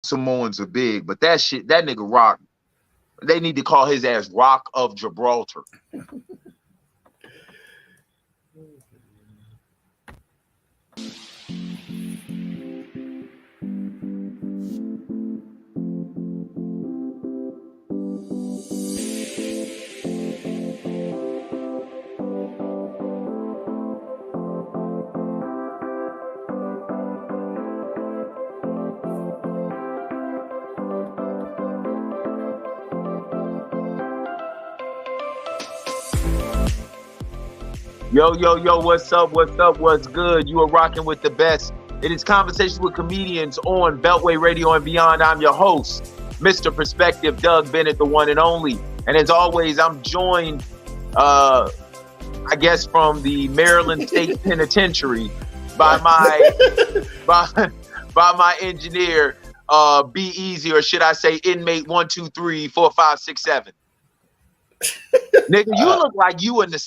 Samoans are big, but that nigga Rock, they need to call his ass Rock of Gibraltar. Yo, yo, yo, what's up? What's up? What's good? You are rocking with the best. It is Conversations with Comedians on Beltway Radio and Beyond. I'm your host, Mr. Perspective, Doug Bennett, the one and only. And as always, I'm joined, I guess, from the Maryland State Penitentiary by my engineer, Be Easy, or should I say inmate 1, 2, 3, 4, 5, 6, 7. Nigga, you look like you in the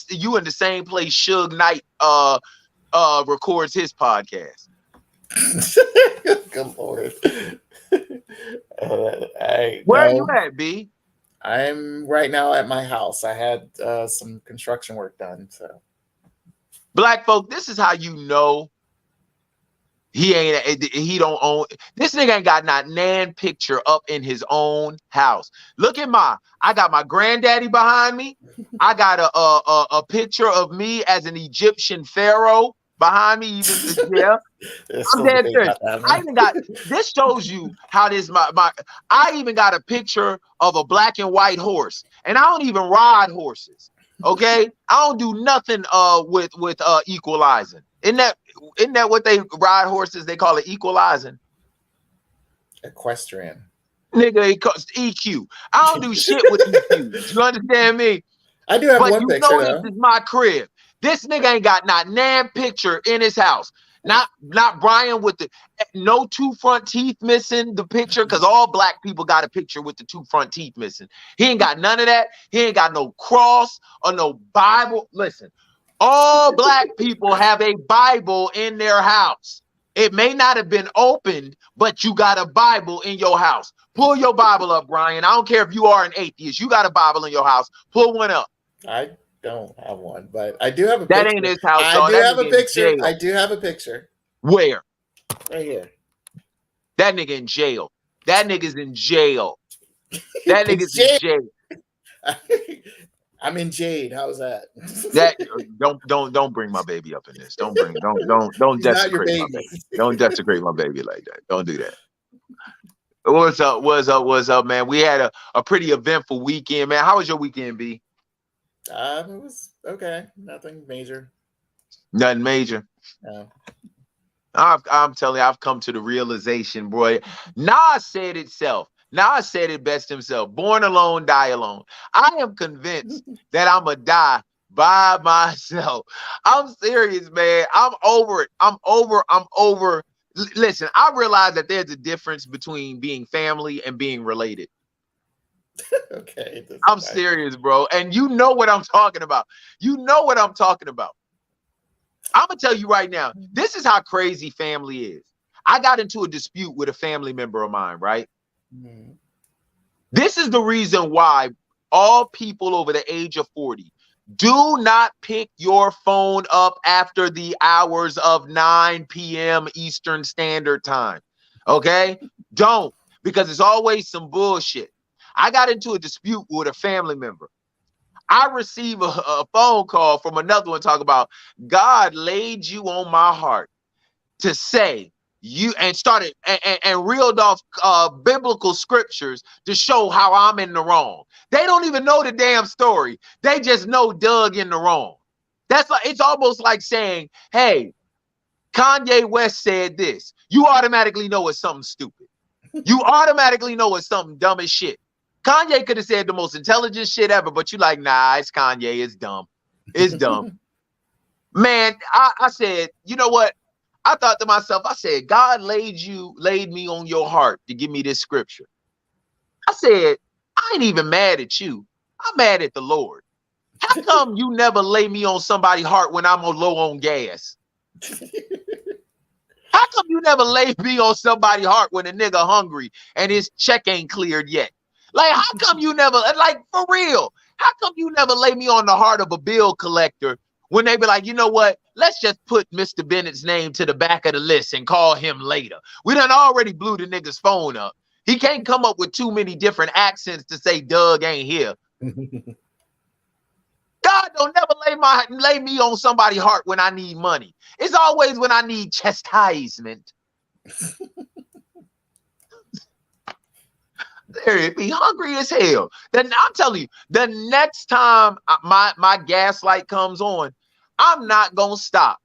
same place Suge Knight records his podcast. Good Lord. Where are you at, B? I'm right now at my house. I had some construction work done. So, black folk, this is how you know he don't own. This nigga ain't got not nan picture up in his own house. Look at I got my granddaddy behind me. I got a picture of me as an Egyptian pharaoh behind me. Even yeah, I'm dead serious. I even got this. Shows you how this I even got a picture of a black and white horse, and I don't even ride horses. Okay, I don't do nothing with equalizing. Isn't that what they ride horses? They call it equalizing. Equestrian. Nigga, it costs EQ. I don't do shit with EQ. You understand me? I do have one picture. But you know this is my crib. This nigga ain't got not nan picture in his house. Not Brian with no 2 front teeth missing the picture, because all black people got a picture with the 2 front teeth missing. He ain't got none of that. He ain't got no cross or no Bible. Listen, all black people have a Bible in their house. It may not have been opened, but you got a Bible in your house. Pull your Bible up, Brian. I don't care if you are an atheist. You got a Bible in your house. Pull one up. I don't have one, but I do have a picture. That ain't his house. I do have a picture. I do have a picture. Where? Right here. That nigga in jail. That nigga's in jail. That nigga's in jail. I'm in jade. How's that? That don't bring my baby up in this. Don't desecrate my baby. Don't desecrate my baby like that. Don't do that. What's up, man? We had a pretty eventful weekend, man. How was your weekend, B? It was okay. Nothing major. Nothing major. No. I'm telling you, I've come to the realization, boy. Nas said itself. Nas said it best himself. Born alone, die alone. I am convinced that I'm going to die by myself. I'm serious, man. I'm over it. I'm over. Listen, I realize that there's a difference between being family and being related. Okay. I'm serious, bro. And you know what I'm talking about. You know what I'm talking about. I'm going to tell you right now, this is how crazy family is. I got into a dispute with a family member of mine, right? Mm-hmm. This is the reason why all people over the age of 40 do not pick your phone up after the hours of 9 p.m. Eastern Standard Time. Okay? Don't, because it's always some bullshit. I got into a dispute with a family member. I receive a phone call from another one talking about God laid you on my heart to say you, and started and reeled off biblical scriptures to show how I'm in the wrong. They don't even know the damn story. They just know Doug in the wrong. That's like, it's almost like saying, hey, Kanye West said this. You automatically know it's something stupid. You automatically know it's something dumb as shit. Kanye could have said the most intelligent shit ever, but you like, nah, it's Kanye. It's dumb. It's dumb. Man, I said, you know what? I thought to myself, I said, God laid me on your heart to give me this scripture. I said, I ain't even mad at you. I'm mad at the Lord. How come you never lay me on somebody's heart when I'm low on gas? How come you never lay me on somebody's heart when a nigga hungry and his check ain't cleared yet? Like, how come you never, like, for real, how come you never lay me on the heart of a bill collector when they be like, you know what, let's just put Mr. Bennett's name to the back of the list and call him later. We done already blew the nigga's phone up. He can't come up with too many different accents to say Doug ain't here. God don't never lay me on somebody's heart when I need money. It's always when I need chastisement. There, be hungry as hell. Then I'm telling you, the next time my gaslight comes on, I'm not gonna stop.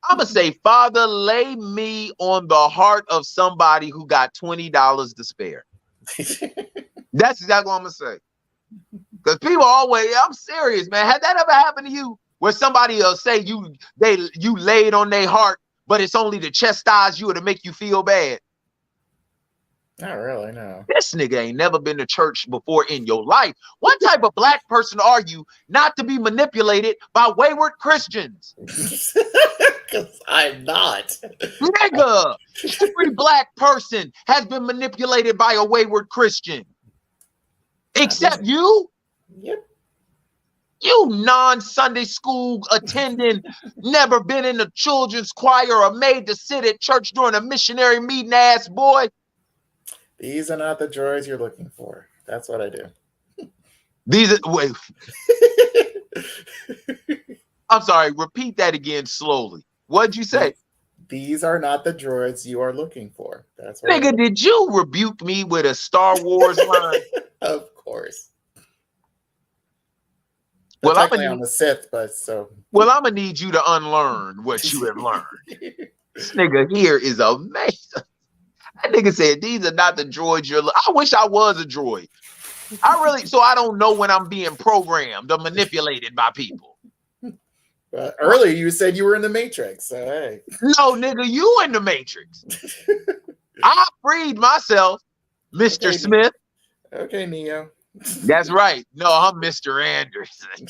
I'm gonna say, Father, lay me on the heart of somebody who got $20 to spare. That's exactly what I'm gonna say. Because people always, I'm serious, man. Had that ever happened to you, where somebody will say you laid on their heart, but it's only to chastise you or to make you feel bad? Not really, no. This nigga ain't never been to church before in your life. What type of black person are you not to be manipulated by wayward Christians? Because I'm not. Nigga, every black person has been manipulated by a wayward Christian. Except you? Yep. You non-Sunday school attending, never been in the children's choir or made to sit at church during a missionary meeting ass boy. These are not the droids you're looking for. That's what I do. These are, wait. I'm sorry, repeat that again slowly. What'd you say? These are not the droids you are looking for. That's what Nigga, did you rebuke me with a Star Wars line? Of course. Well, I'm a Sith, but so. Well, I'm gonna need you to unlearn what you have learned. This nigga here is amazing. That nigga said, these are not the droids you're I wish I was a droid. So I don't know when I'm being programmed or manipulated by people. Earlier you said you were in the Matrix, so hey. No, nigga, you in the Matrix. I freed myself, Mr. Okay, Smith. Okay, Neo. That's right. No, I'm Mr. Anderson.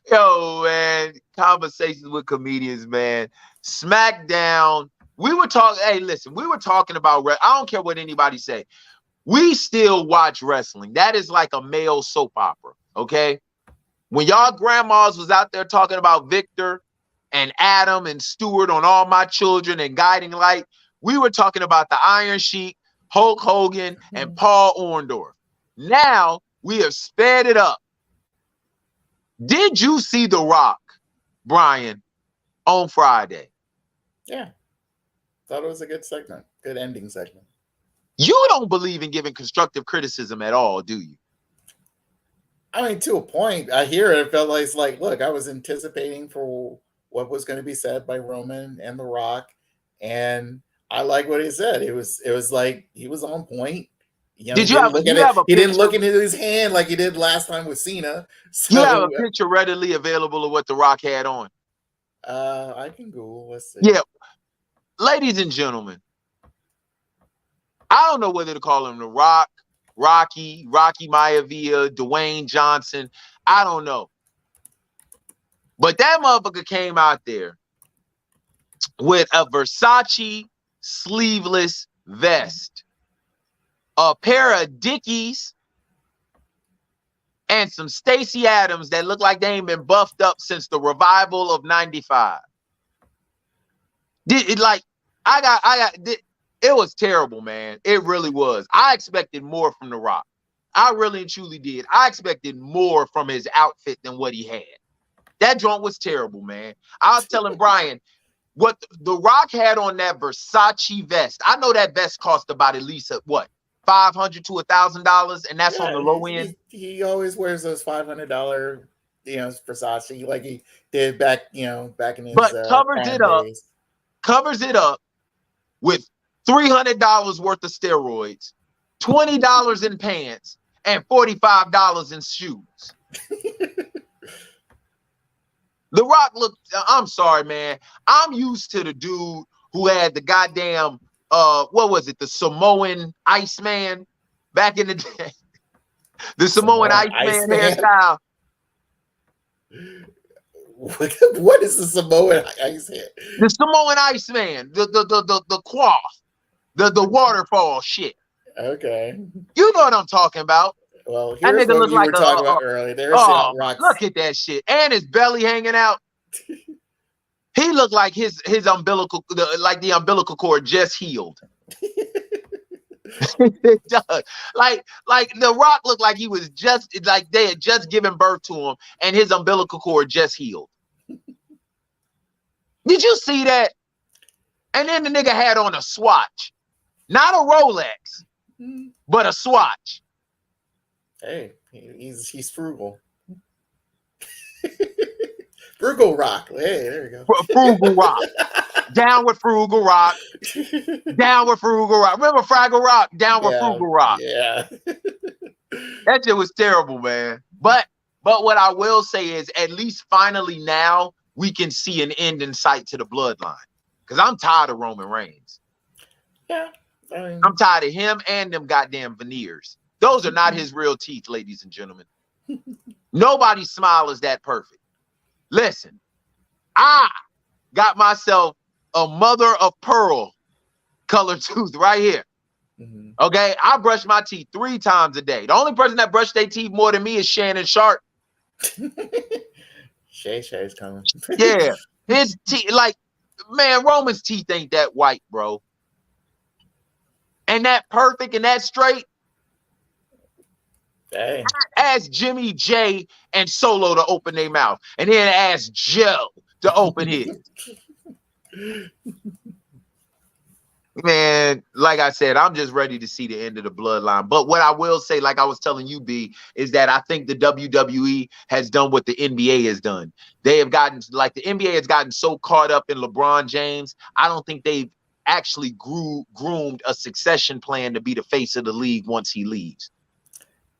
Yo, man, conversations with comedians, man. SmackDown. We were talking, hey, listen, we were talking about, I don't care what anybody say. We still watch wrestling. That is like a male soap opera, okay? When y'all grandmas was out there talking about Victor and Adam and Stewart on All My Children and Guiding Light, we were talking about the Iron Sheik, Hulk Hogan, and Paul Orndorff. Now we have sped it up. Did you see The Rock, Brian, on Friday? Yeah. Thought it was a good segment. Good ending segment. You don't believe in giving constructive criticism at all, do you? I mean, to a point. I hear it. It felt like, it's like, look, I was anticipating for what was going to be said by Roman and The Rock, and I like what he said. It was like he was on point. You know, Did you have a he didn't look into his hand like he did last time with Cena. So, you have a picture readily available of what The Rock had on? I can Google. Let's see. Yeah. Ladies and gentlemen, I don't know whether to call him The Rock, Rocky Maivia, Dwayne Johnson. I don't know. But that motherfucker came out there with a Versace sleeveless vest, a pair of Dickies, and some Stacey Adams that look like they ain't been buffed up since the revival of '95. It was terrible, man. It really was. I expected more from The Rock. I really and truly did. I expected more from his outfit than what he had. That joint was terrible, man. I was telling Brian, what The Rock had on that Versace vest. I know that vest cost about at least what, $500 to $1,000, and that's on the low end. He always wears those $500, Versace, like he did back in his. But covers it up with $300 worth of steroids, $20 in pants, and $45 in shoes. The Rock looked, I'm sorry, man. I'm used to the dude who had the goddamn, what was it? The Samoan Iceman back in the day. The Samoan Iceman hairstyle. What is the Samoan Ice Man? The Samoan Iceman, the quaff, the waterfall shit. Okay. You know what I'm talking about. Well, That here's nigga what look you like were talking about earlier. There's Rock's. look at that shit. And his belly hanging out. He looked like his umbilical, like the umbilical cord just healed. It does. Like The Rock looked like he was just like they had just given birth to him and his umbilical cord just healed. Did you see that? And then the nigga had on a Swatch, not a Rolex, but a Swatch. Hey, he's frugal. Frugal Rock. Hey, there you go. Frugal Rock. Down with Frugal Rock. Down with Frugal Rock. Remember Fraggle Rock? Down with Frugal Rock. Yeah. That shit was terrible, man. But what I will say is, at least finally now we can see an end in sight to the bloodline. Because I'm tired of Roman Reigns. Yeah. I'm tired of him and them goddamn veneers. Those are not his real teeth, ladies and gentlemen. Nobody's smile is that perfect. Listen, I got myself a mother of pearl color tooth right here. Okay, I brush my teeth 3 times a day. The only person that brushed their teeth more than me is Shannon Sharp. Shay's coming. Yeah, his teeth, like, man, Roman's teeth ain't that white, bro. And that perfect and that straight. Hey. Ask Jimmy J and Solo to open their mouth, and then ask Joe to open his. Man, like I said, I'm just ready to see the end of the bloodline. But what I will say, like I was telling you, B, is that I think the WWE has done what the NBA has done. They have gotten, like, the NBA has gotten so caught up in LeBron James. I don't think they've actually groomed a succession plan to be the face of the league once he leaves.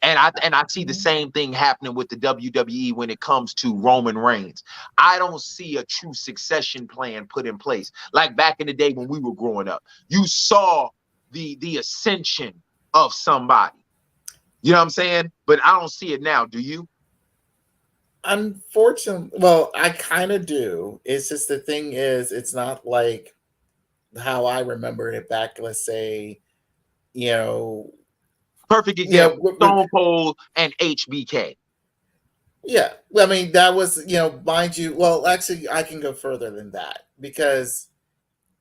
And I see the same thing happening with the WWE when it comes to Roman Reigns. I don't see a true succession plan put in place. Like back in the day when we were growing up, you saw the ascension of somebody. You know what I'm saying? But I don't see it now. Do you? Unfortunately, well, I kind of do. It's just the thing is, it's not like how I remember it back, let's say, Perfect example, Stone Cold and HBK. Yeah, I mean, that was, mind you, well, actually, I can go further than that because,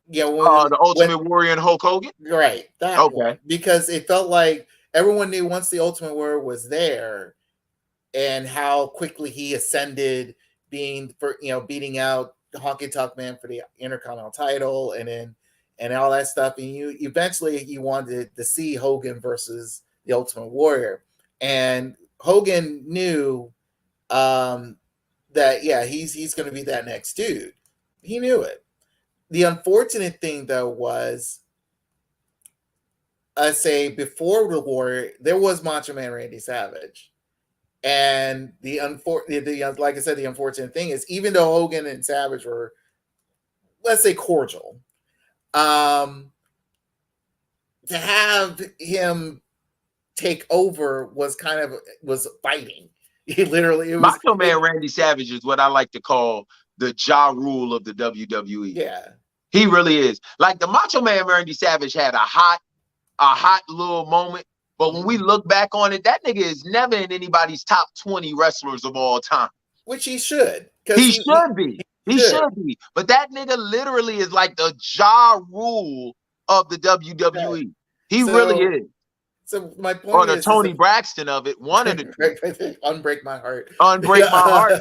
the Ultimate Warrior and Hulk Hogan? Right, that one. Because it felt like everyone knew once the Ultimate Warrior was there and how quickly he ascended, beating out Honky Tonk Man for the Intercontinental title and all that stuff. And you eventually you wanted to see Hogan versus the Ultimate Warrior, and Hogan knew that he's going to be that next dude. He knew it. The unfortunate thing though was, I say before the Warrior, there was Macho Man Randy Savage, and like I said, the unfortunate thing is, even though Hogan and Savage were, let's say, cordial, to have him take over was fighting. It was Macho Man Randy Savage is what I like to call the Ja Rule of the WWE. Yeah, he really is. Like, the Macho Man Randy Savage had a hot little moment, but when we look back on it, that nigga is never in anybody's top 20 wrestlers of all time. Which he should. He should be. He should be. But that nigga literally is like the Ja Rule of the WWE. Yeah. He really is. So my point or the Tony Braxton of it, one of the unbreak my heart. Unbreak my heart.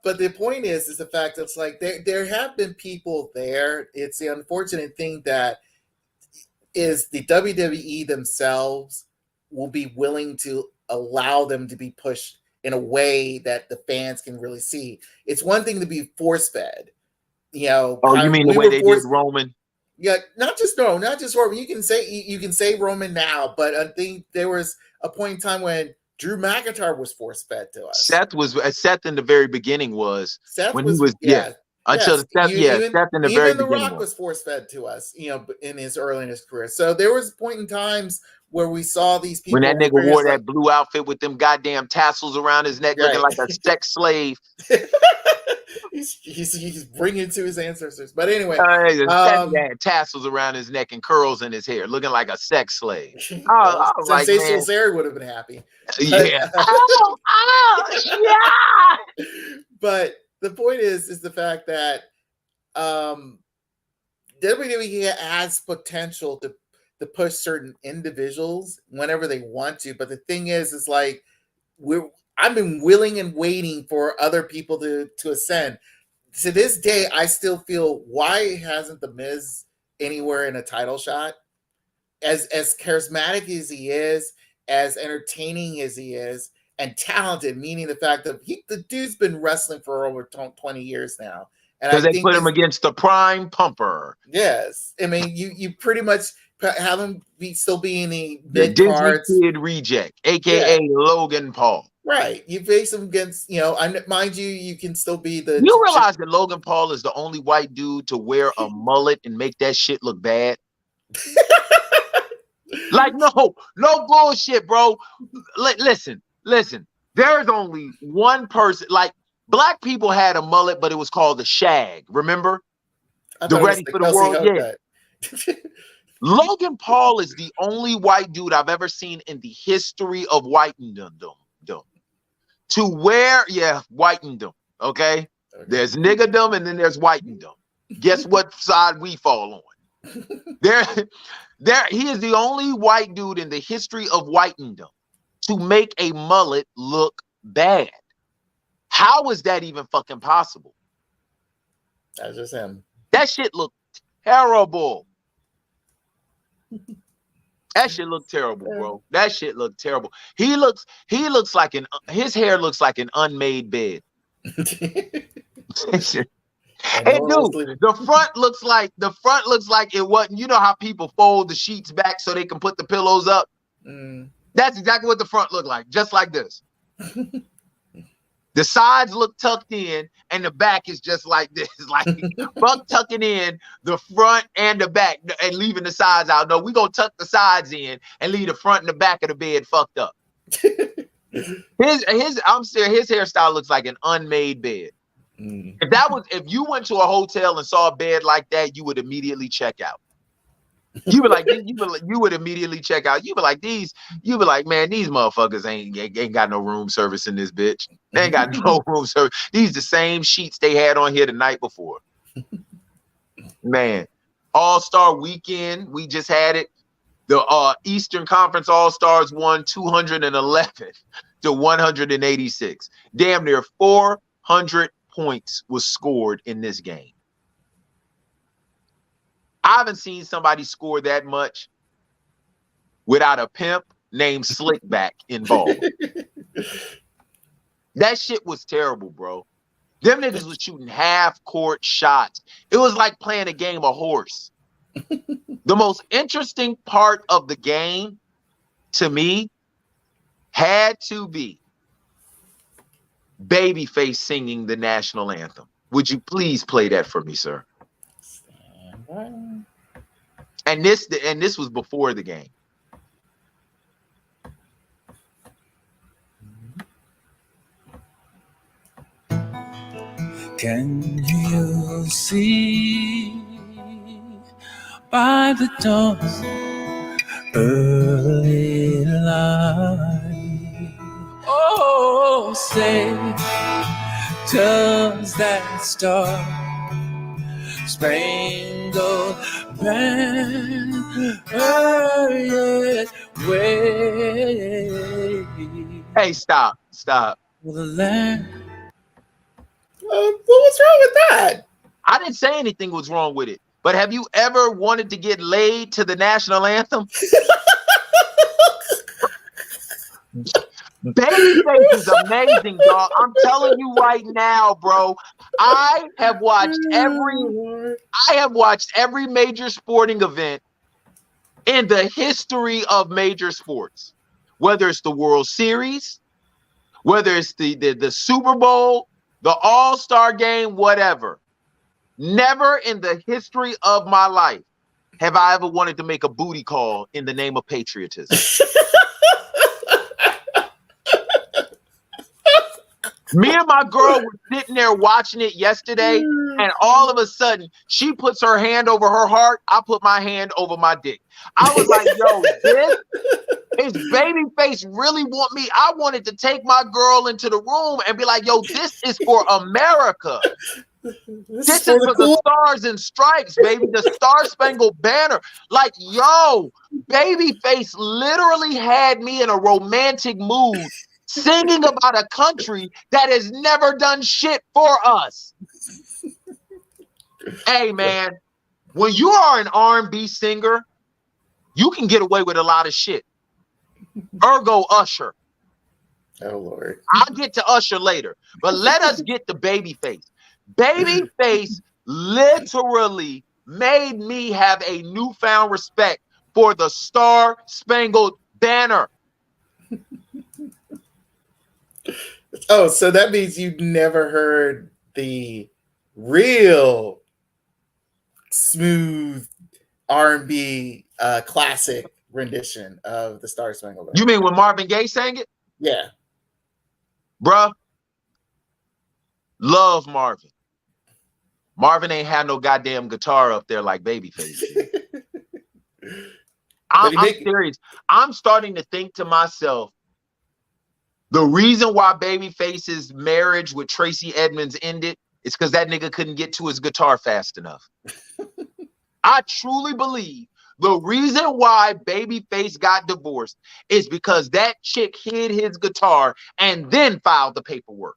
But the point is the fact that it's like there have been people there. It's the unfortunate thing that is the WWE themselves will be willing to allow them to be pushed in a way that the fans can really see. It's one thing to be force fed. Oh, you mean the way they did Roman? Yeah, not just Roman. You can say Roman now, but I think there was a point in time when Drew McIntyre was force fed to us. Seth in the very beginning was. Seth when was, he was yeah. Until Steph, Steph in the very even The beginning. Rock was force fed to us, in his early in his career. So there was a point in times where we saw these people. When that nigga wore that blue outfit with them goddamn tassels around his neck, looking like a sex slave. he's bringing to his ancestors. But anyway, had tassels around his neck and curls in his hair, looking like a sex slave. I was like, Sensational Sarah would have been happy. Yeah. Yeah. But the point is the fact that WWE has potential to push certain individuals whenever they want to. But the thing is like I've been willing and waiting for other people to ascend. To this day, I still feel, why hasn't The Miz anywhere in a title shot? As charismatic as he is, as entertaining as he is, and talented, meaning the fact that the dude's been wrestling for over 20 years now. And because they put him against the Prime Pumper. Yes. I mean, you pretty much have him still be in the mid-cards. Disney Kid reject, a.k.a. Logan Paul. Right. You face him against, mind you can still be the... You realize that Logan Paul is the only white dude to wear a mullet and make that shit look bad? Like, no bullshit, bro. Listen. There's only one person. Like, black people had a mullet, but it was called the shag. Remember? The Ready for the World? Yeah. Logan Paul is the only white dude I've ever seen in the history of whitendom to wear, whitendom. Okay? There's niggerdom and then there's whitendom. Guess what side we fall on? He is the only white dude in the history of whitendom to make a mullet look bad. How is that even fucking possible? That's just him. That shit looked terrible. That shit looked terrible, bro. That shit looked terrible. He looks like his hair looks like an unmade bed. And dude, the front looks like it wasn't. You know how people fold the sheets back so they can put the pillows up? That's exactly what the front looked like, just like this. The sides look tucked in, and the back is just like this, like fuck tucking in the front and the back and leaving the sides out. No, we gonna tuck the sides in and leave the front and the back of the bed fucked up. I'm serious. His hairstyle looks like an unmade bed. If you went to a hotel and saw a bed like that, you would immediately check out. You would immediately check out. You be like, man, these motherfuckers ain't got no room service in this bitch. They ain't got no room service. These the same sheets they had on here the night before. Man, All-Star Weekend, we just had it. The Eastern Conference All-Stars won 211 to 186. Damn near 400 points was scored in this game. I haven't seen somebody score that much without a pimp named Slickback involved. That shit was terrible, bro. Them niggas was shooting half-court shots. It was like playing a game of horse. The most interesting part of the game, to me, had to be Babyface singing the national anthem. Would you please play that for me, sir? And this was before the game. Can you see by the dawn's early light? Oh, say, does that star spangled banner yet wave? Hey, stop. What's wrong with that? I didn't say anything was wrong with it. But have you ever wanted to get laid to the national anthem? Babyface is amazing, dog. I'm telling you right now, bro. I have watched every major sporting event in the history of major sports. Whether it's the World Series, whether it's the Super Bowl, the All-Star game, whatever. Never in the history of my life have I ever wanted to make a booty call in the name of patriotism. Me and my girl were sitting there watching it yesterday, and all of a sudden, she puts her hand over her heart. I put my hand over my dick. I was like, yo, this is Babyface really want me. I wanted to take my girl into the room and be like, yo, this is for America. This is for the Stars and Stripes, baby. The Star Spangled Banner. Like, yo, Babyface literally had me in a romantic mood singing about a country that has never done shit for us. Hey, man, when you are an R&B singer, you can get away with a lot of shit. Ergo Usher. Oh, Lord. I'll get to Usher later, but let us get to Babyface. Babyface literally made me have a newfound respect for the Star Spangled Banner. Oh, so that means you never heard the real smooth R&B classic rendition of the Star Spangled Banner. You mean when Marvin Gaye sang it? Yeah. Bruh, love Marvin. Marvin ain't had no goddamn guitar up there like Babyface. I'm serious. I'm starting to think to myself, the reason why Babyface's marriage with Tracy Edmonds ended is because that nigga couldn't get to his guitar fast enough. I truly believe the reason why Babyface got divorced is because that chick hid his guitar and then filed the paperwork.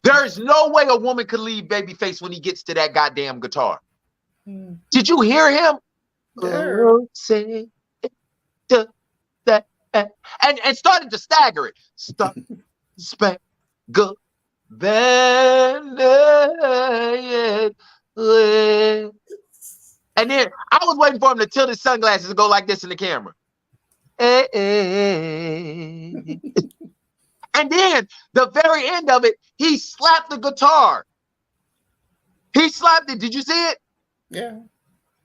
There is no way a woman could leave Babyface when he gets to that goddamn guitar. Did you hear him? Oh, say to that and started to stagger it. Stop, Spangled Banner. And then I was waiting for him to tilt his sunglasses and go like this in the camera. And then the very end of it, he slapped the guitar. He slapped it. Did you see it? Yeah.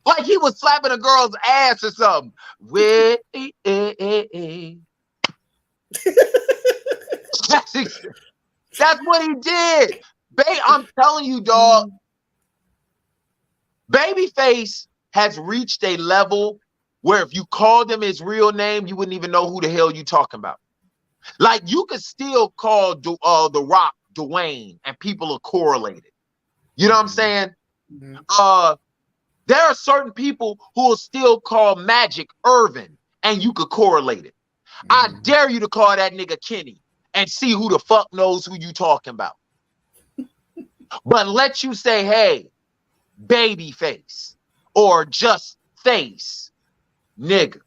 Like he was slapping a girl's ass or something. That's what he did. I'm telling you, dog. Babyface has reached a level where if you called him his real name, you wouldn't even know who the hell you talking about. Like you could still call The Rock Dwayne and people are correlated. You know what I'm saying? There are certain people who will still call Magic Irvin and you could correlate it. I dare you to call that nigga Kenny and see who the fuck knows who you talking about. But let you say, hey, Babyface or just face, nigga.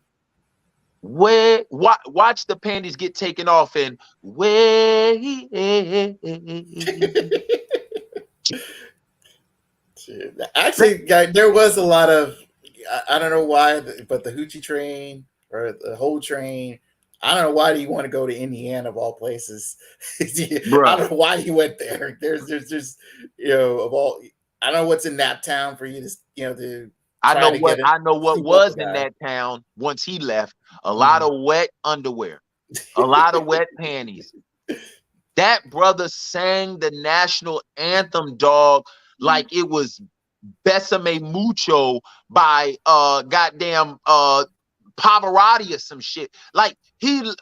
Watch the panties get taken off and Actually, there was a lot of, I don't know why, but the Hoochie Train or the whole train, I don't know why do you want to go to Indiana of all places. I don't know why you went there. There's just, you know, of all, I don't know what's in that town for you to, you know, to. I know what was in that town once he left. A lot of wet underwear, a lot of wet panties. That brother sang the national anthem, dog, like it was Besame Mucho by goddamn Pavarotti or some shit. Like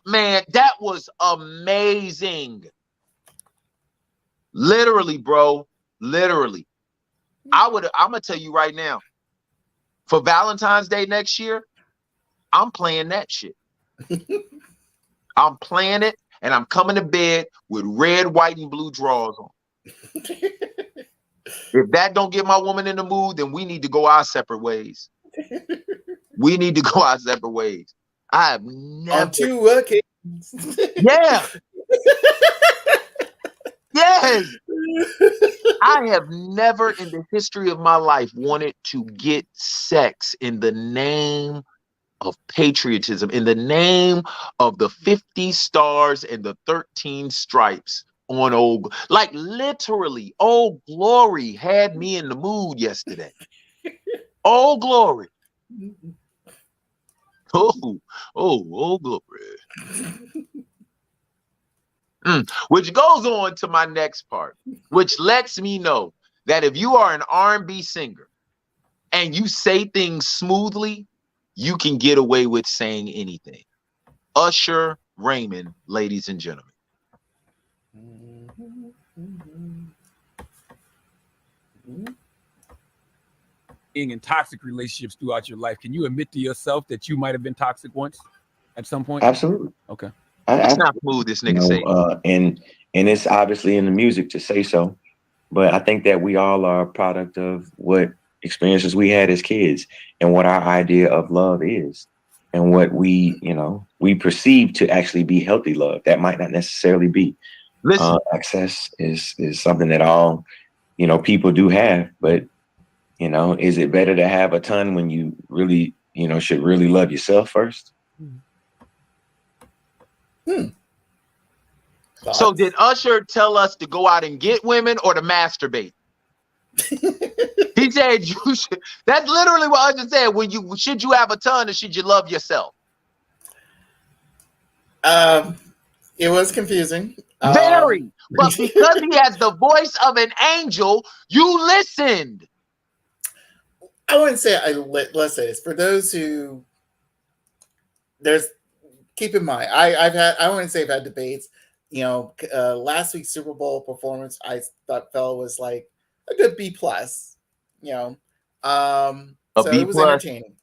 man, that was amazing. Literally, bro. Literally. I'm gonna tell you right now. For Valentine's Day next year, I'm playing that shit. I'm playing it, and I'm coming to bed with red, white, and blue drawers on. If that don't get my woman in the mood, then we need to go our separate ways. We need to go our separate ways. I have never. On 2 occasions. Yeah. Yes. I have never in the history of my life wanted to get sex in the name of patriotism, in the name of the 50 stars and the 13 stripes on Old, like literally, Old Glory had me in the mood yesterday. Old Glory. Old Glory. Which goes on to my next part, which lets me know that if you are an R&B singer and you say things smoothly, you can get away with saying anything. Usher Raymond, ladies and gentlemen. Being in toxic relationships throughout your life, can you admit to yourself that you might have been toxic once at some point? Absolutely. Okay. That's not smooth, this nigga say. And it's obviously in the music to say so, but I think that we all are a product of what experiences we had as kids and what our idea of love is and what we perceive to actually be healthy love. That might not necessarily be. Listen, access is something that all, people do have, but is it better to have a ton when you really, should really love yourself first? So did Usher tell us to go out and get women or to masturbate? He said you should. That's literally what Usher said. Should you have a ton or should you love yourself? It was confusing. Very. But because he has the voice of an angel, you listened. I wouldn't say let's say this. For those who keep in mind, I wouldn't say I've had debates. Last week's Super Bowl performance, I thought was like a good B+. So it was entertaining.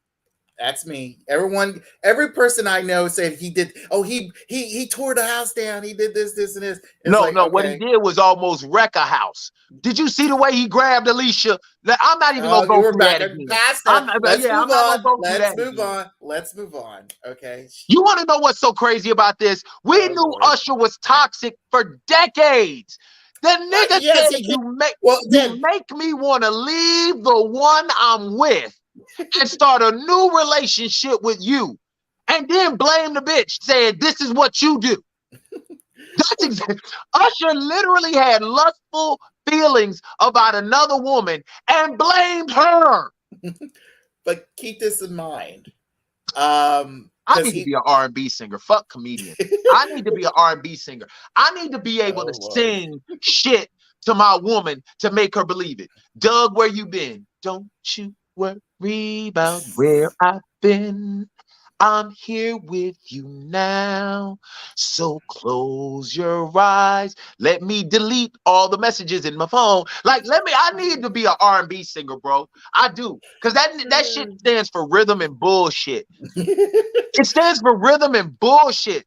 That's me. Every person I know said he did. Oh, he tore the house down. He did this, and this. No. What he did was almost wreck a house. Did you see the way he grabbed Alicia? I'm not even gonna go through that again. Let's move on. Okay. You want to know what's so crazy about this? We knew Lord. Usher was toxic for decades. The nigga said you make me want to leave the one I'm with and start a new relationship with you, and then blame the bitch, saying this is what you do. That's exactly. Usher literally had lustful feelings about another woman and blamed her. But keep this in mind. I need to be an R&B singer. Fuck comedian. I need to be an R&B singer. I need to be able to sing shit to my woman to make her believe it. Doug, where you been? Don't you worry about where I've been. I'm here with you now. So close your eyes. Let me delete all the messages in my phone. I need to be an R&B singer, bro. I do. Because that shit stands for rhythm and bullshit. It stands for rhythm and bullshit.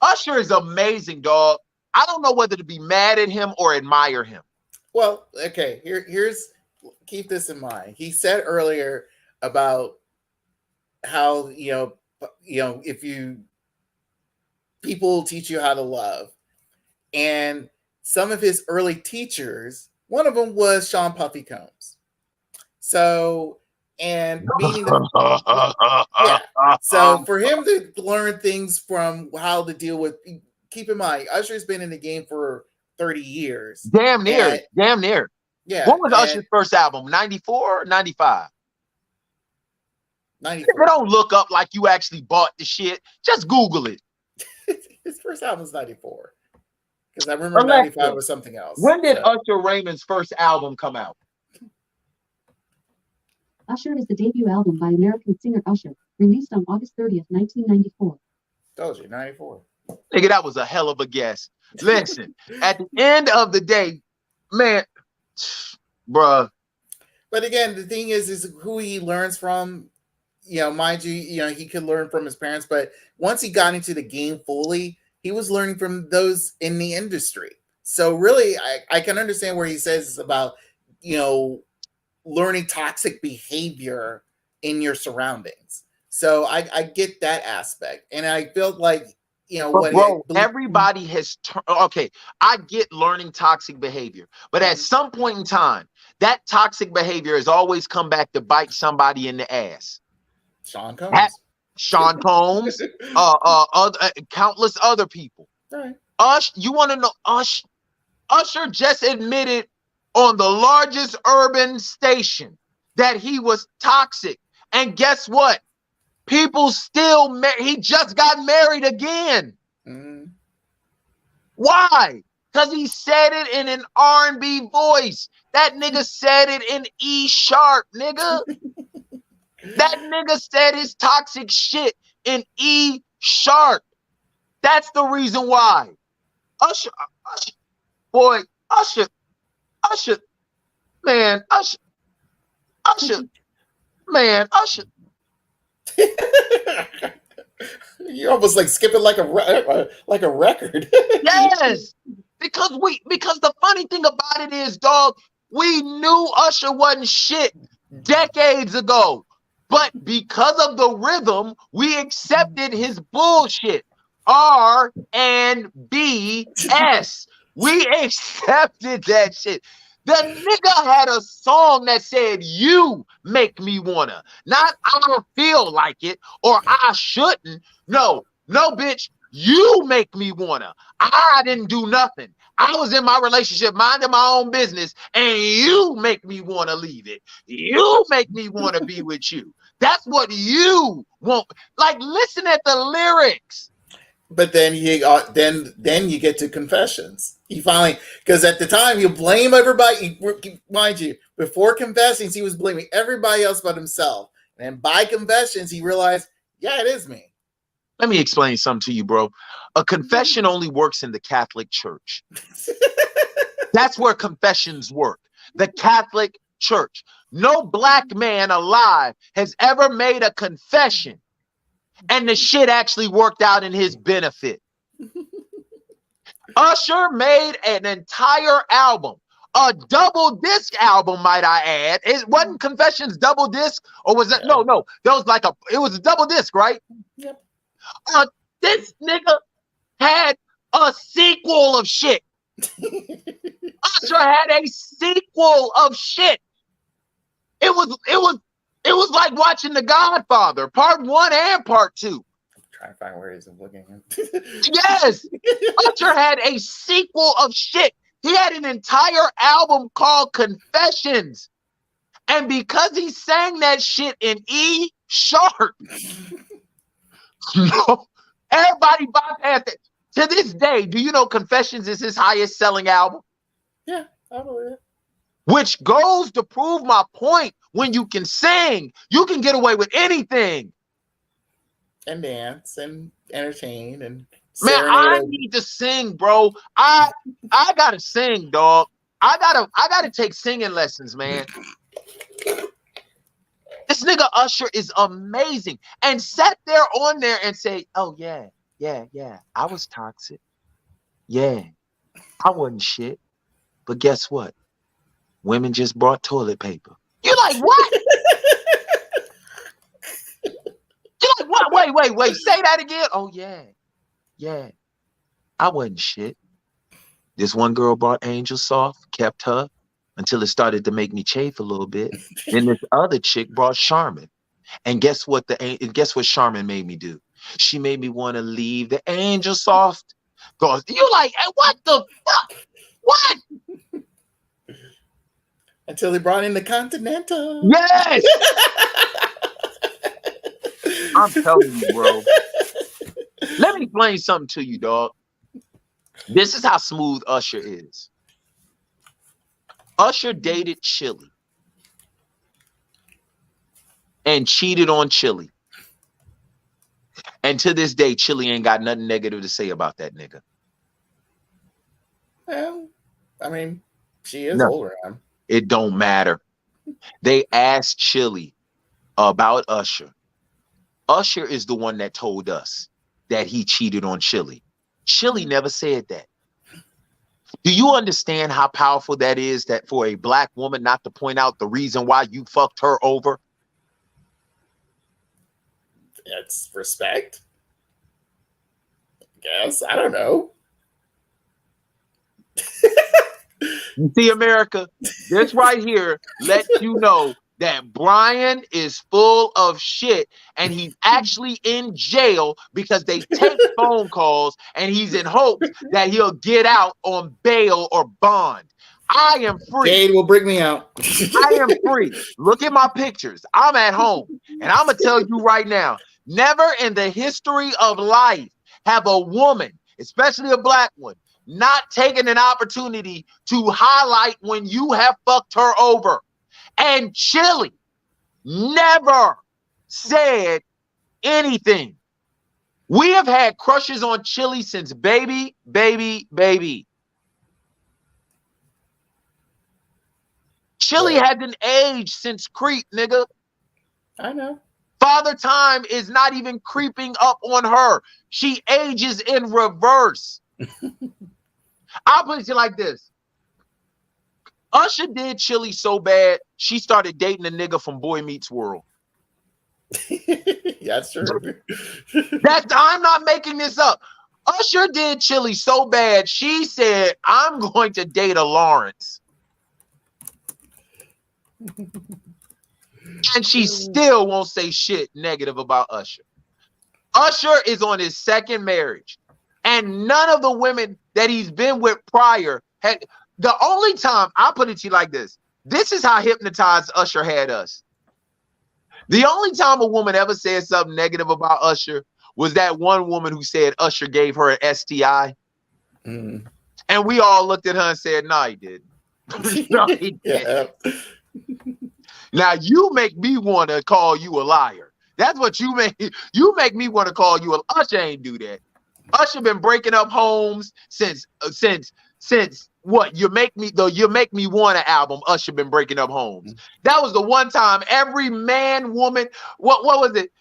Usher is amazing, dog. I don't know whether to be mad at him or admire him. Well, okay. Here's keep this in mind. He said earlier about how if people teach you how to love, and some of his early teachers, one of them was Sean Puffy Combs. So so for him to learn things from how to deal with, keep in mind, Usher's been in the game for 30 years. Damn near. Yeah. What was Usher's first album? 94 or 95? 94. Don't look up like you actually bought the shit. Just Google it. His first album was 94. Because I remember 95 was something else. When did Usher Raymond's first album come out? Usher is the debut album by American singer Usher, released on August 30th, 1994. Told you, 94. Nigga, that was a hell of a guess. Listen, at the end of the day, man, bruh. But again, the thing is who he learns from. Mind you, he could learn from his parents, but once he got into the game fully, he was learning from those in the industry. So really, I can understand where he says about, learning toxic behavior in your surroundings. So I get that aspect. And I felt like, everybody has okay, I get learning toxic behavior, but at some point in time, that toxic behavior has always come back to bite somebody in the ass. Sean Combs, countless other people. Right. You want to know Usher just admitted on the largest urban station that he was toxic. And guess what? People still, he just got married again. Mm. Why? Because he said it in an R&B voice. That nigga said it in E sharp, nigga. That nigga said his toxic shit in E sharp. That's the reason why. Usher, boy, Usher, man, Usher, man, Usher. You're almost like skipping like a record. Yes, because the funny thing about it is, dog, we knew Usher wasn't shit decades ago, but because of the rhythm, we accepted his bullshit. R&B-S. We accepted that shit. The nigga had a song that said, "You make me wanna," not "I feel like it" or "I shouldn't." No, bitch, you make me wanna. I didn't do nothing. I was in my relationship, minding my own business, and you make me wanna leave it. You make me wanna be with you. That's what you want. Like, listen at the lyrics. But then you get to Confessions. He finally, because at the time you blame everybody. Mind you, before Confessions, he was blaming everybody else but himself. And by Confessions, he realized, yeah, it is me. Let me explain something to you, bro. A confession only works in the Catholic Church. That's where confessions work. The Catholic Church. No black man alive has ever made a confession and the shit actually worked out in his benefit. Usher made an entire album, a double disc album, might I add. It wasn't Confessions double disc, or was it? No, that was it was a double disc, right? Yep. This nigga had a sequel of shit. Usher had a sequel of shit. It was like watching The Godfather, part 1 and part 2. I'm trying to find where he's looking. Yes, Usher had a sequel of shit. He had an entire album called Confessions. And because he sang that shit in E sharp, everybody bypassed it. To this day, do you know Confessions is his highest selling album? Yeah, I believe it. Which goes to prove my point. When you can sing, you can get away with anything. And dance and entertain and man, I need to sing, bro. I gotta sing, dog. I gotta take singing lessons, man. This nigga Usher is amazing. And sat there on there and say, "Oh yeah, I was toxic. Yeah, I wasn't shit. But guess what? Women just brought toilet paper." You're like, what? You're like, what? Wait. Say that again. Oh, yeah. I wasn't shit. This one girl bought Angel Soft, kept her until it started to make me chafe a little bit. Then this other chick brought Charmin. And guess what Charmin made me do? She made me want to leave the Angel Soft. You're like, hey, what the fuck? What? Until they brought in the Continental. Yes. I'm telling you, bro. Let me explain something to you, dog. This is how smooth Usher is. Usher dated Chili and cheated on Chili. And to this day, Chili ain't got nothing negative to say about that nigga. Well, I mean, she is older than him. It don't matter. They asked Chili about Usher. Usher is the one that told us that he cheated on Chili. Chili never said that. Do you understand how powerful that is, that for a black woman not to point out the reason why you fucked her over? It's respect. I guess. I don't know. You see, America, this right here lets you know that Brian is full of shit and he's actually in jail because they take phone calls and he's in hopes that he'll get out on bail or bond. I am free. Jade will bring me out. I am free. Look at my pictures. I'm at home. And I'm going to tell you right now, never in the history of life have a woman, especially a black one, not taken an opportunity to highlight when you have fucked her over. And Chili never said anything. We have had crushes on Chili since baby. Chili hasn't aged since Creep, nigga. I know. Father Time is not even creeping up on her. She ages in reverse. I'll put it like this. Usher did Chili so bad, she started dating a nigga from Boy Meets World. Yeah, that's true. I'm not making this up. Usher did Chili so bad, she said, I'm going to date a Lawrence. And she still won't say shit negative about Usher. Usher is on his second marriage. And none of the women that he's been with prior had. The only time, I'll put it to you like this. This is how hypnotized Usher had us. The only time a woman ever said something negative about Usher was that one woman who said Usher gave her an STI. And we all looked at her and said, no, he didn't. No, he didn't. Yeah. Now you make me want to call you a liar. That's what you make. You make me want to call you a. Usher ain't do that. Usher been breaking up homes since what? You make me want an album. Usher been breaking up homes. That was the one time every man, woman. What was it?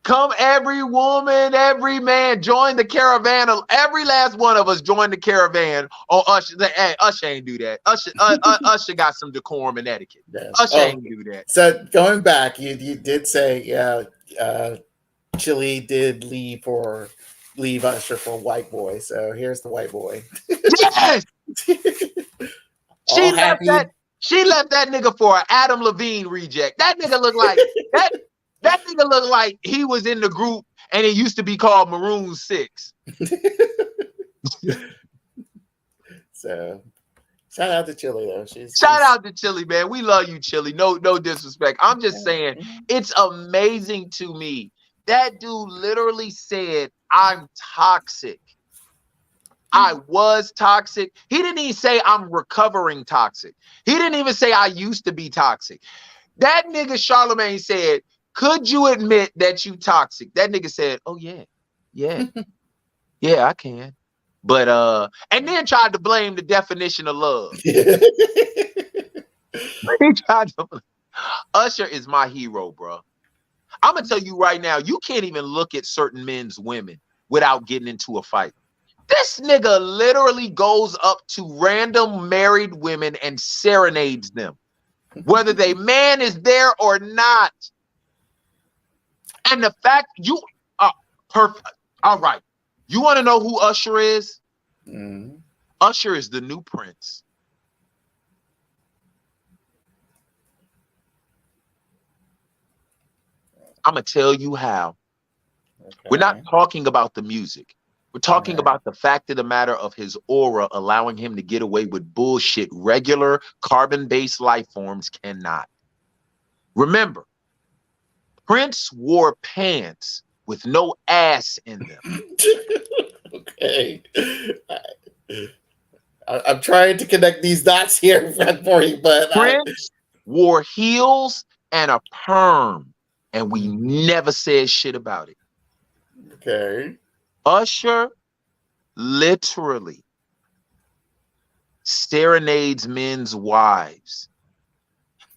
Come every woman, every man, join the caravan. Every last one of us joined the caravan on Usher. Hey, Usher ain't do that. Usher got some decorum and etiquette. Yeah. Usher ain't do that. So going back, you did say, Chili did leave Usher for White Boy. So here's the White Boy. Yes! She left that nigga for an Adam Levine reject. That nigga looked like that nigga looked like he was in the group and it used to be called Maroon 6. So shout out to Chili though. Shout out to Chili, man. We love you, Chili. No disrespect. I'm just saying it's amazing to me. That dude literally said, I'm toxic. I was toxic. He didn't even say I'm recovering toxic. He didn't even say I used to be toxic. That nigga Charlemagne said, could you admit that you toxic? That nigga said, oh yeah. Yeah, I can. But and then tried to blame the definition of love. He tried to Usher is my hero, bro. I'm gonna tell you right now, you can't even look at certain men's women without getting into a fight. This nigga literally goes up to random married women and serenades them, whether they man is there or not. And the fact you are perfect. All right. You want to know who Usher is? Usher is the new Prince. I'm going to tell you how. Okay. We're not talking about the music. We're talking about the fact of the matter of his aura allowing him to get away with bullshit regular carbon-based life forms cannot. Remember, Prince wore pants with no ass in them. Okay. I'm trying to connect these dots here for you, but Prince wore heels and a perm, and we never said shit about it. Okay. Usher literally serenades men's wives.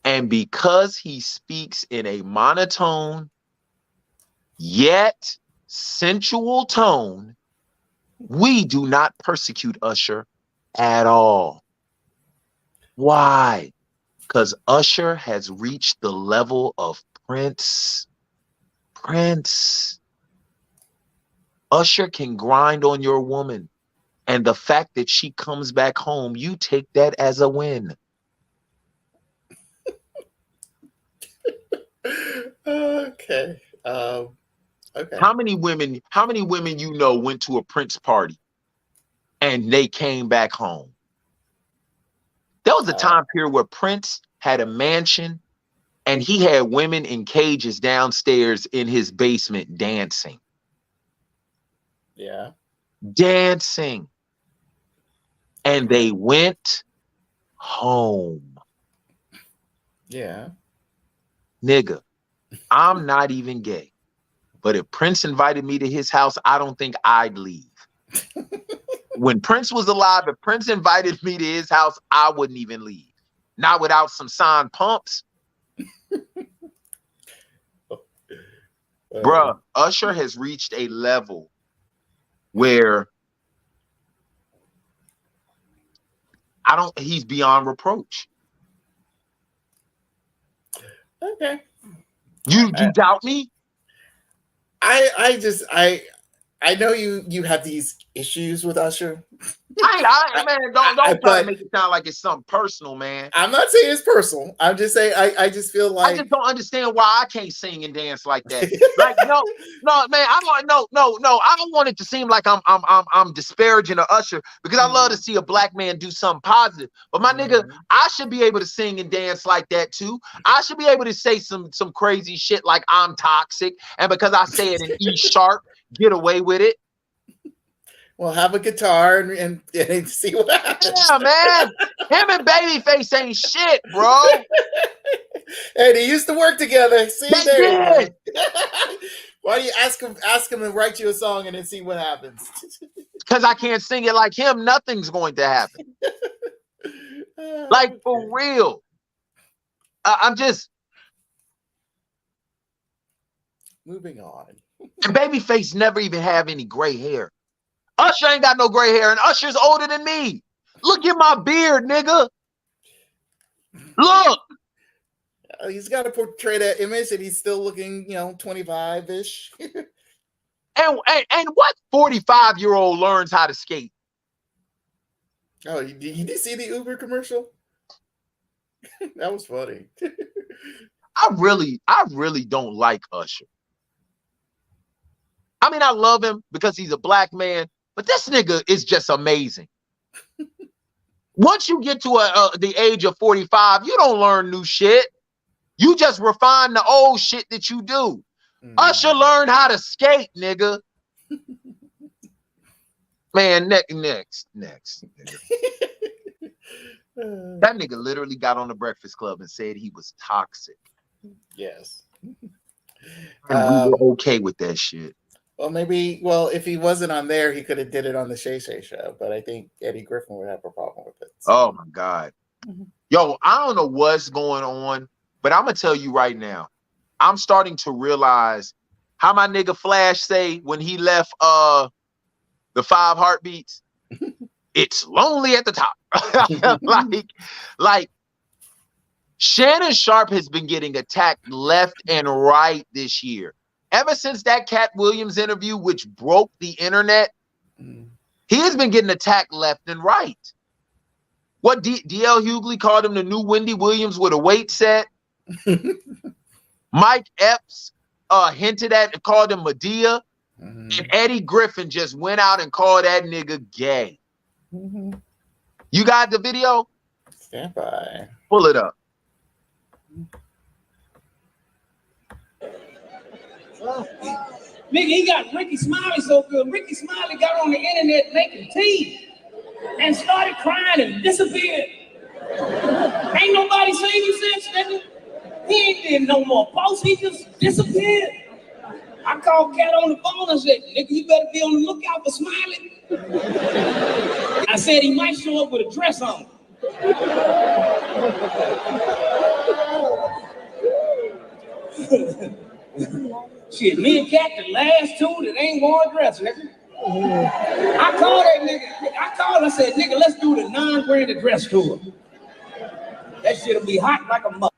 And because he speaks in a monotone, yet sensual tone, we do not persecute Usher at all. Why? Because Usher has reached the level of Prince. Usher can grind on your woman. And the fact that she comes back home, you take that as a win. Okay. Okay. How many women you know went to a Prince party and they came back home? There was a time period where Prince had a mansion and he had women in cages downstairs in his basement dancing. Yeah. Dancing. And they went home. Yeah. Nigga, I'm not even gay. But if Prince invited me to his house, I don't think I'd leave. When Prince was alive, if Prince invited me to his house, I wouldn't even leave. Not without some signed pumps. Bruh, Usher has reached a level where he's beyond reproach. Okay. You doubt me? I know you have these issues with Usher. Man, don't try to make it sound like it's something personal, man. I'm not saying it's personal. I'm just saying I just feel like I just don't understand why I can't sing and dance like that. Like, no, man, I don't want it to seem like I'm disparaging of Usher, because I love to see a black man do something positive. But my nigga, I should be able to sing and dance like that too. I should be able to say some crazy shit like I'm toxic, and because I say it in E sharp, get away with it. Well, have a guitar and see what happens. Yeah, man. Him and Babyface ain't shit, bro. Hey, they used to work together. See, They there. did. Why do you ask him to write you a song and then see what happens? Because I can't sing it like him. Nothing's going to happen. Like, for real. I'm just moving on. And Babyface never even have any gray hair. Usher ain't got no gray hair, and Usher's older than me. Look at my beard, nigga. Look. He's got to portray that image that he's still looking, 25-ish. and what 45-year-old learns how to skate? Oh, you did see the Uber commercial? That was funny. I really don't like Usher. I mean, I love him because he's a black man, but this nigga is just amazing. Once you get to the age of 45, you don't learn new shit. You just refine the old shit that you do. Usher learned how to skate, nigga. Man, next. Nigga. That nigga literally got on the Breakfast Club and said he was toxic. Yes. And we were okay with that shit. Well, if he wasn't on there, he could have did it on the Shay Shay show, but I think Eddie Griffin would have a problem with it. So. Oh my God. Yo, I don't know what's going on, but I'm gonna tell you right now, I'm starting to realize how my nigga Flash say when he left the 5 Heartbeats, it's lonely at the top. like Shannon Sharp has been getting attacked left and right this year. Ever since that Cat Williams interview, which broke the internet, he has been getting attacked left and right. What D.L. Hughley called him the new Wendy Williams with a weight set. Mike Epps hinted at and called him Medea. And Eddie Griffin just went out and called that nigga gay. You got the video? Stand by. Pull it up. Nigga, he got Ricky Smiley so good. Ricky Smiley got on the internet making tea and started crying and disappeared. Ain't nobody seen him since, nigga. He ain't did no more posts. He just disappeared. I called Cat on the phone and said, nigga, you better be on the lookout for Smiley. I said he might show up with a dress on. Shit, me and Cat, the last two that ain't worn a dress, nigga. I called that nigga. I said, nigga, let's do the non-branded dress tour. That shit'll be hot like a mother.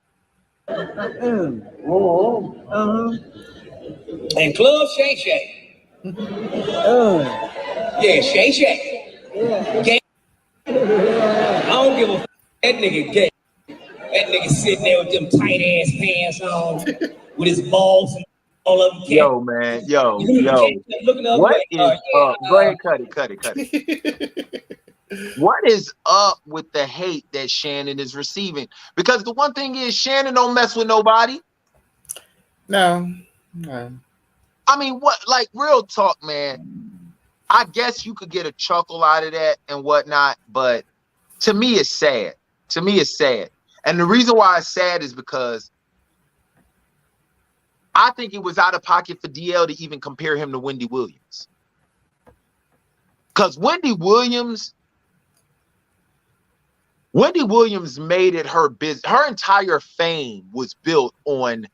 And Club Shay Shay. Yeah, Shay Shay. Gay. I don't give a f***. That nigga gay. That That nigga sitting there with them tight ass pants on, with his balls and all of them. Yo, man, yo. Looking the other What way. is up? Go ahead, cut it. What is up with the hate that Shannon is receiving? Because the one thing is, Shannon don't mess with nobody. No. I mean, what? Like, real talk, man. I guess you could get a chuckle out of that and whatnot, but to me, it's sad. To me, it's sad. And the reason why it's sad is because I think it was out of pocket for DL to even compare him to Wendy Williams. Because Wendy Williams made it her business. Her entire fame was built on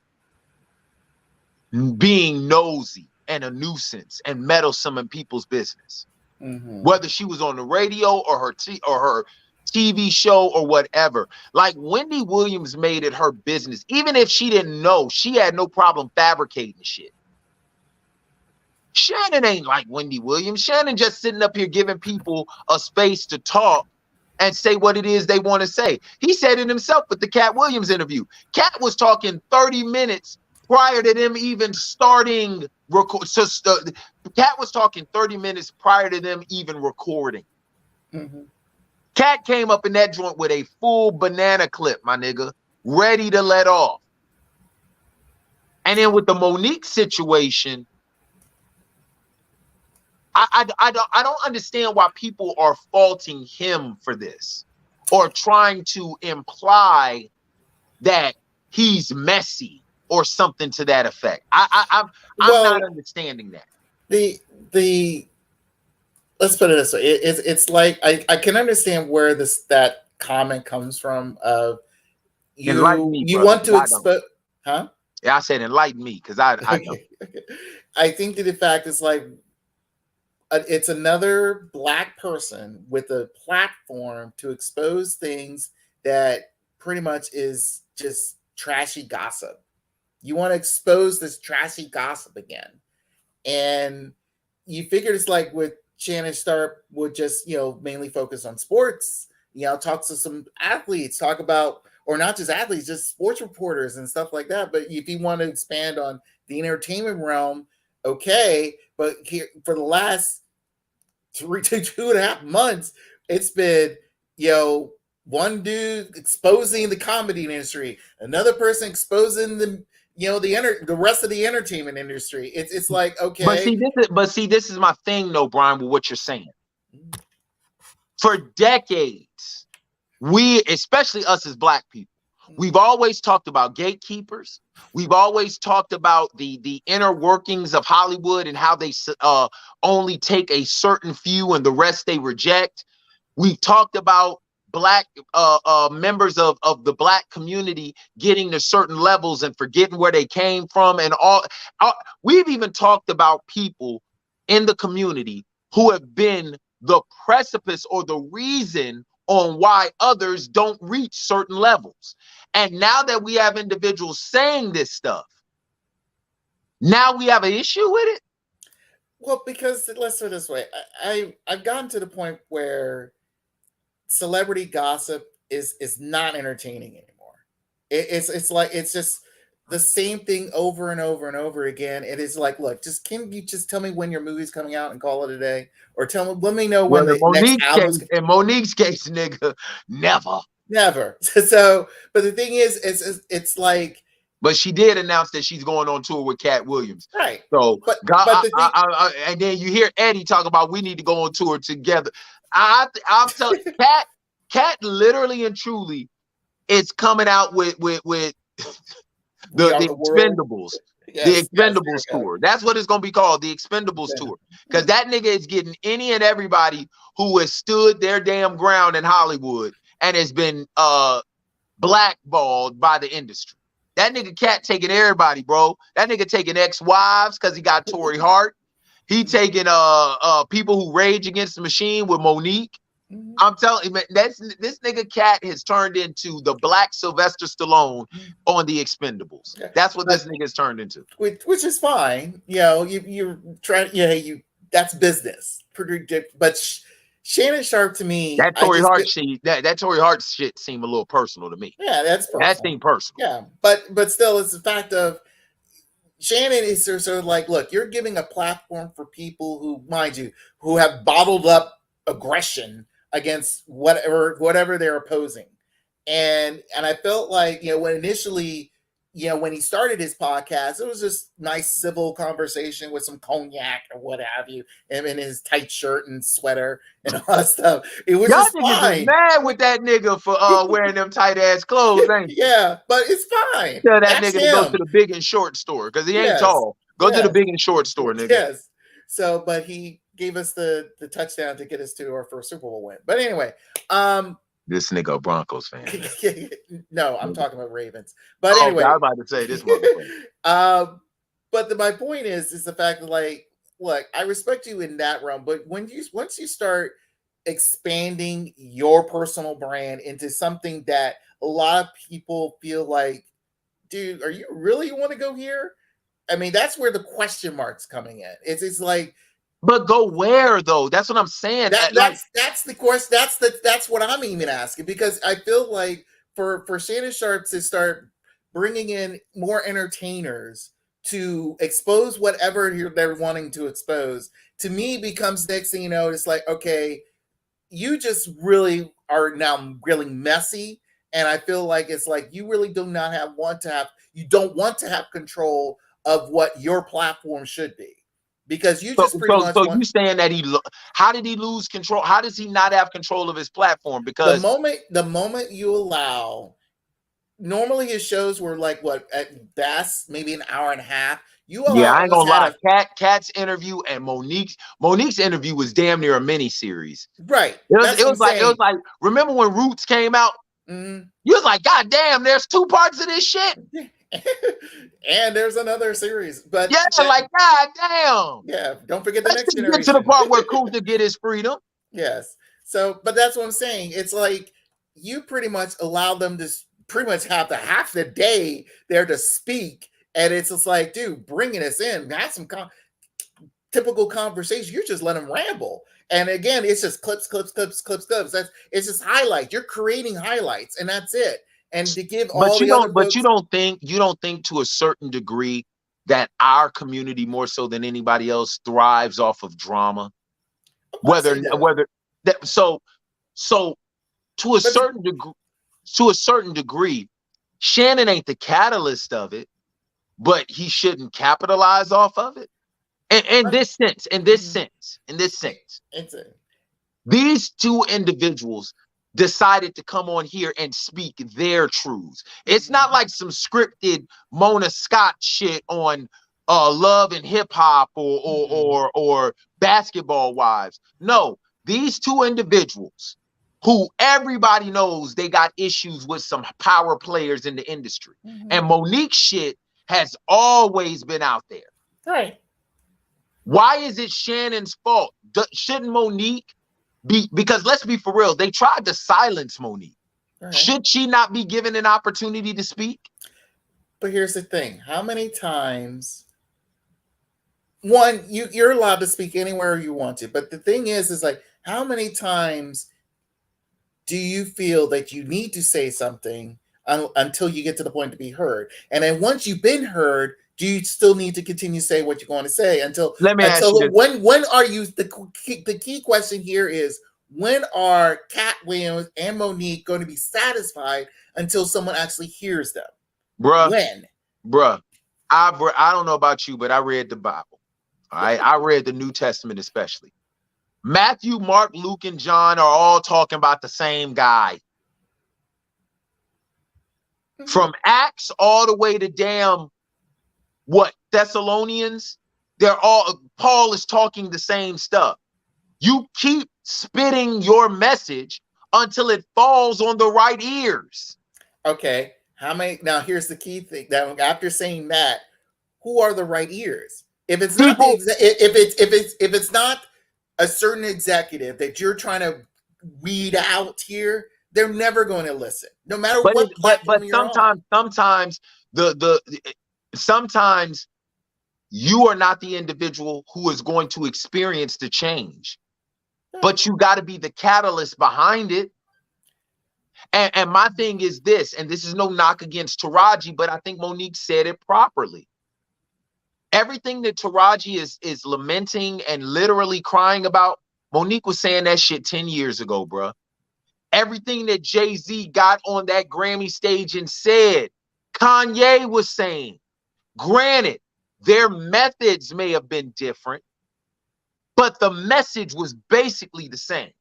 being nosy and a nuisance and meddlesome in people's business. Whether she was on the radio or her TV show or whatever. Like, Wendy Williams made it her business. Even if she didn't know, she had no problem fabricating shit. Shannon ain't like Wendy Williams. Shannon just sitting up here giving people a space to talk and say what it is they want to say. He said it himself with the Cat Williams interview. Cat was talking 30 minutes prior to them even starting record. So Cat was talking 30 minutes prior to them even recording. Cat came up in that joint with a full banana clip, my nigga, ready to let off. And then with the Monique situation, I don't understand why people are faulting him for this or trying to imply that he's messy or something to that effect. I'm not understanding that. Let's put it this way. It's like I can understand where that comment comes from. Of you want to expose, huh? Yeah, I said enlighten me because I know. I think that the fact is like it's another Black person with a platform to expose things that pretty much is just trashy gossip. You want to expose this trashy gossip again, and you figured it's like with Shannon Sharpe would just, mainly focus on sports, talk to some athletes, talk about, or not just athletes, just sports reporters and stuff like that. But if you want to expand on the entertainment realm, okay. But here for the last 2.5 months, it's been, one dude exposing the comedy industry, another person exposing the rest of the entertainment industry. It's like, okay. But see, this is my thing though, Brian, with what you're saying. For decades, we, especially us as Black people, we've always talked about gatekeepers. We've always talked about the inner workings of Hollywood and how they only take a certain few and the rest they reject. We've talked about Black members of the Black community getting to certain levels and forgetting where they came from, and all. We've even talked about people in the community who have been the precipice or the reason on why others don't reach certain levels. And now that we have individuals saying this stuff, now we have an issue with it. Well, because let's put it this way, I've gotten to the point where celebrity gossip is not entertaining anymore. It's like it's just the same thing over and over and over again. It is like, look, can you just tell me when your movie's coming out and call it a day, or let me know when the next album's in Monique's case, nigga, never. So, but the thing is, it's like. But she did announce that she's going on tour with Cat Williams. Right. So, and then you hear Eddie talk about we need to go on tour together. I'm telling you, Cat literally and truly is coming out with the Expendables. Yes, the Expendables tour. That's what it's going to be called, the Expendables tour. Because that nigga is getting any and everybody who has stood their damn ground in Hollywood and has been blackballed by the industry. That nigga Cat taking everybody, bro. That nigga taking ex-wives because he got Tory Hart. He taking people who rage against the machine with Monique. I'm telling you, man, this nigga Cat has turned into the Black Sylvester Stallone on the Expendables. That's what this nigga's turned into. Which is fine. You're trying. That's business. But Shannon Sharp to me, That I Tory just Hart shit, that Tory Hart shit seemed a little personal to me. yeah, that's That personal. seemed personal. Yeah, but still, it's the fact of Shannon is sort of like, look, you're giving a platform for people who, mind you, who have bottled up aggression against whatever they're opposing, and I felt like, you know, when initially, you know, when he started his podcast, it was just nice civil conversation with some cognac or what have you, and in his tight shirt and sweater and all that stuff. It was Y'all just niggas fine. is mad with that nigga for wearing them tight ass clothes, ain't you? Yeah, but it's fine. Tell that That's nigga to go him. to the Big and Short store because he ain't Yes. tall. Go to Yes. the Big and Short store, nigga. Yes. So, but he gave us the touchdown to get us to our first Super Bowl win. But anyway, This nigga a Broncos fan. no, I'm talking about Ravens. But Oh, anyway, I was about to say this motherfucker. but my point is the fact that, like, look, I respect you in that realm, but once you start expanding your personal brand into something that a lot of people feel like, dude, are you really want to go here? I mean, that's where the question mark's coming in. It's like, But go where though? That's what I'm saying. that's the question. That's what I'm even asking, because I feel like for Shannon Sharp to start bringing in more entertainers to expose whatever they're wanting to expose, to me becomes, next thing you know, it's like, okay, you just really are now really messy, and I feel like it's like you really do not you don't want to have control of what your platform should be. Because you just pretty much you saying that how did he lose control? How does he not have control of his platform? Because the moment you allow, normally his shows were like, what, at best maybe an hour and a half. You allow, I ain't gonna lie. Cat's interview and Monique's interview was damn near a mini series. Right. It was like remember when Roots came out? Mm-hmm. You was like, God damn, there's 2 parts of this shit. And there's another series, but yeah, like, God damn. Yeah, don't forget the next generation. Get to the part where Kunta get his freedom. Yes. So, but that's what I'm saying. It's like you pretty much allow them to pretty much have half the day there to speak, and it's just like, dude, bringing us in, have some typical conversation. You just let them ramble, and again, it's just clips. It's just highlights. You're creating highlights, and that's it. And to give you don't think to a certain degree that our community, more so than anybody else, thrives off of drama? So to a certain degree, Shannon ain't the catalyst of it, but he shouldn't capitalize off of it. In this sense, these 2 individuals decided to come on here and speak their truths. It's not like some scripted Mona Scott shit on Love and Hip Hop or Basketball Wives. No, these 2 individuals who everybody knows they got issues with some power players in the industry. And Monique's shit has always been out there. Right. Why is it Shannon's fault? Shouldn't Monique be, because let's be for real, they tried to silence Monique. Right. Should she not be given an opportunity to speak? But here's the thing. How many times, one, you're allowed to speak anywhere you want to, but the thing is like, how many times do you feel that you need to say something until you get to the point to be heard? And then once you've been heard, do you still need to continue to say what you're going to say until? Let me ask you, when are you? The key question here is, when are Katt Williams and Monique going to be satisfied until someone actually hears them? Bruh, when? Bruh, I don't know about you, but I read the Bible. All right, I read the New Testament especially. Matthew, Mark, Luke, and John are all talking about the same guy. From Acts all the way to damn Thessalonians, Paul is talking the same stuff. You keep spitting your message until it falls on the right ears. Okay. Now here's the key thing. That after saying that, who are the right ears? If it's not if it's not a certain executive that you're trying to weed out here, they're never going to listen, no matter what. But sometimes you are not the individual who is going to experience the change. but you got to be the catalyst behind it. And my thing is this, and this is no knock against Taraji, but I think Monique said it properly. Everything that Taraji is lamenting and literally crying about, Monique was saying that shit 10 years ago, bruh. Everything that Jay-Z got on that Grammy stage and said, Kanye was saying. Granted, their methods may have been different, but the message was basically the same.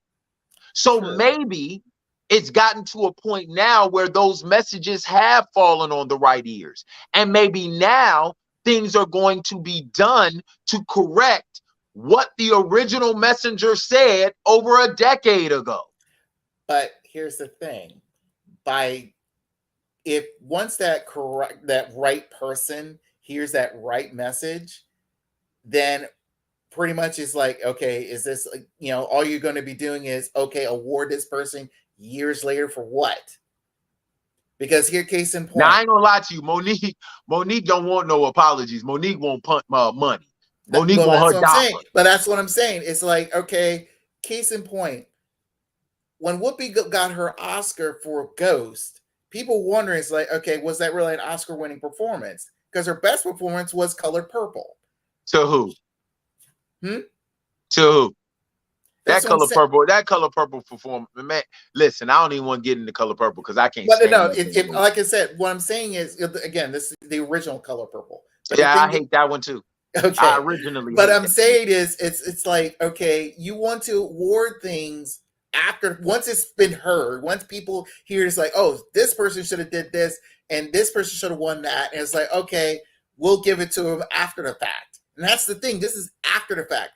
So maybe it's gotten to a point now where those messages have fallen on the right ears. And maybe now things are going to be done to correct what the original messenger said over a decade ago. But here's the thing. Once that right person hears that right message, then pretty much it's like, okay, is this, all you're going to be doing is, okay, award this person years later for what? Because here, case in point. Now, I ain't gonna lie to you, Monique don't want no apologies. Monique won't punt money. Monique want her dollar. But that's what I'm saying. It's like, okay, case in point. When Whoopi got her Oscar for Ghost, people wondering, it's like, okay, was that really an Oscar-winning performance? Because her best performance was Color Purple. To who? To who? That color purple performance, man. Listen, I don't even want to get into Color Purple because I can't. But no, like I said, what I'm saying is, again, this is the original Color Purple. But yeah, I hate that one too. Okay, I originally. But I'm saying is, it's like, okay, you want to award things after, once it's been heard, once people hear it's like, oh, this person should have did this and this person should have won that, and it's like, okay, we'll give it to them after the fact. And that's the thing. This is after the fact.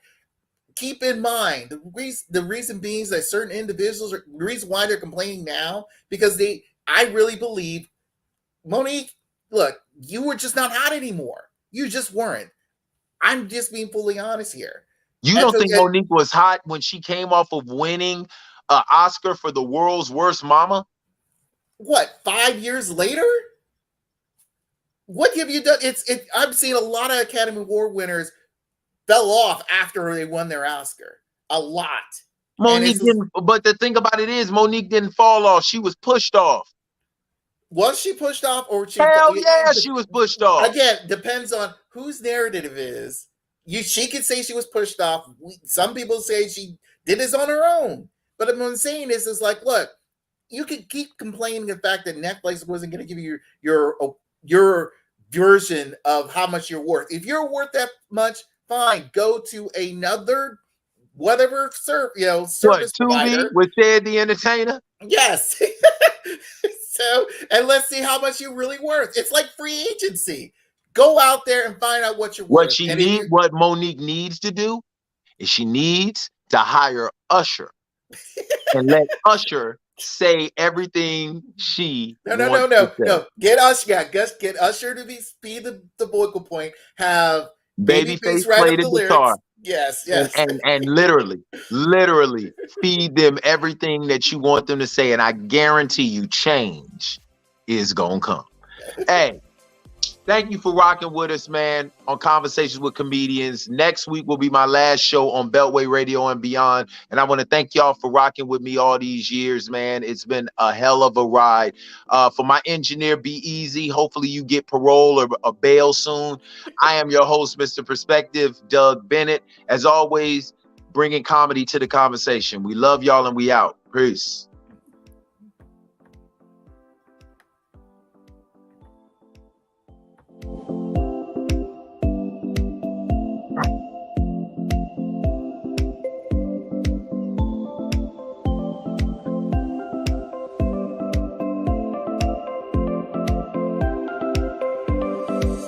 Keep in mind, the reason being is that certain individuals, the reason why they're complaining now, because I really believe, Monique, look, you were just not hot anymore. You just weren't. I'm just being fully honest here. You don't think Monique was hot when she came off of winning an Oscar for The World's Worst Mama? What, 5 years later? What have you done? I've seen a lot of Academy Award winners fell off after they won their Oscar. A lot. Monique didn't, but the thing about it is, Monique didn't fall off. She was pushed off. Was she pushed off, or hell yeah, she was pushed off. Again, depends on whose narrative is. She could say she was pushed off. Some people say she did this on her own. But what I'm saying is like, look, you can keep complaining the fact that Netflix wasn't going to give you your version of how much you're worth. If you're worth that much, fine, go to another whatever service provider. With Ted the Entertainer? Yes. So, and let's see how much you're really worth. It's like free agency. Go out there and find out what you're worth. What Monique needs to do is she needs to hire Usher and let Usher say everything she No. Get Usher, get Usher to be the vocal point. Have Babyface play the guitar. Yes. And literally feed them everything that you want them to say, and I guarantee you change is gonna come. Hey, thank you for rocking with us, man, on Conversations with Comedians. Next week will be my last show on Beltway Radio and beyond. And I want to thank y'all for rocking with me all these years, man. It's been a hell of a ride. For my engineer, Be Easy. Hopefully you get parole or a bail soon. I am your host, Mr. Perspective, Doug Bennett. As always, bringing comedy to the conversation. We love y'all and we out. Peace.